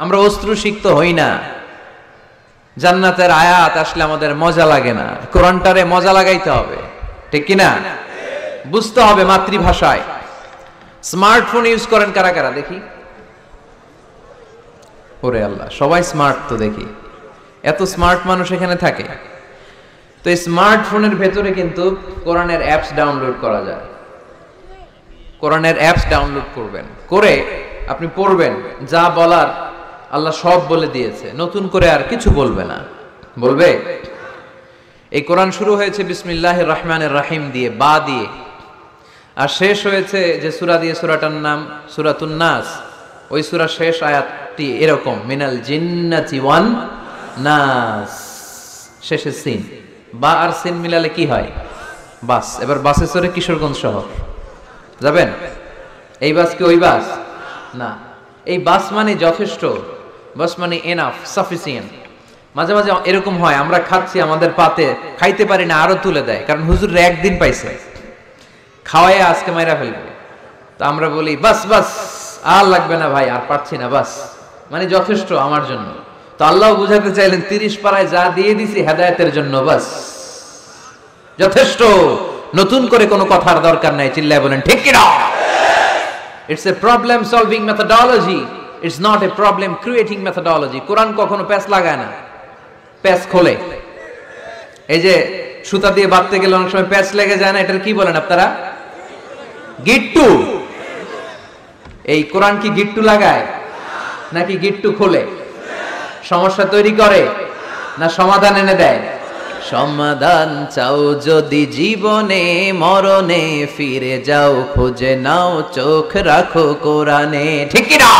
আমরা অশ্রুসিক্ত হই না, জান্নাতের আয়াত আসলে আমাদের মজা লাগে না। কোরআনটারে মজা লাগাইতে হবে, ঠিক কিনা? বুঝতে হবে মাতৃভাষায়। স্মার্টফোন ইউজ করেন কারা কারা দেখি? ওরে আল্লাহ, সবাই স্মার্ট তো দেখি, এত স্মার্ট মানুষ এখানে থাকে। তো এই স্মার্টফোনের ভেতরে কিন্তু কোরআনের অ্যাপস ডাউনলোড করা যায়। কোরআনের অ্যাপস ডাউনলোড করবেন, করে আপনি পড়বেন, যা বলার আল্লাহ সব বলে দিয়েছে, নতুন করে আর কিছু বলবে না। বলবে? এই কোরআন শুরু হয়েছে বিসমিল্লাহির রহমানির রহিম দিয়ে, বা দিয়ে, আর শেষ হয়েছে যে সূরা দিয়ে, সূরাটার নাম সূরাতুন নাস। ওই সূরার শেষ আয়াতটি এরকম, মিনাল জিন্নাতি ওয়ান নাস, শেষে সিন। বা আর সিন মিলালে কি হয়? বাস। এবার বাসে চড়ে কিশোরগঞ্জ শহর যাবেন? এই বাস কি ওই বাস? না, এই বাস মানে যথেষ্ট, বাস মানে এনাফ, সাফিসিয়েন্ট। মাঝে মাঝে এরকম হয়, আমরা খাচ্ছি, আমাদের পাতে খাইতে পারি না, আরো তুলে দেয়, কারণ হুজুর একদিন পাইছে, খাওয়ায় আজকে মাইরা ফেলবে। তো আমরা বলি বাস বাস, আর লাগবে না ভাই, আর পারছি না, বাস মানে যথেষ্ট আমার জন্য। তো আল্লাহ বুঝাতে চাইলেন 30 পারায় যা দিয়ে দিছি হেদায়েতের জন্য, বাস যথেষ্ট, নতুন করে কোনো কথার দরকার নাই। চিল্লায় বলেন ঠিক কি না? It's a problem solving methodology, it's not a problem creating methodology. Quran কখনো প্যাচ লাগায় না, প্যাচ খোলে। এই যে সুতা দিয়ে বাঁধতে গেলে অনেক সময় প্যাচ লেগে যায় না, এটার কি বলেন আপনারা? গিট্টু। এই কোরআন কি গিট্টু লাগায় নাকি গিট্টু খোলে? সমস্যা তৈরি করে না সমাধান এনে দেয়? সমাধান চাও যদি জীবনে মরণে, ফিরে যাও খুঁজে নাও, চোখ রাখো কোরআনে। ঠিক কি না?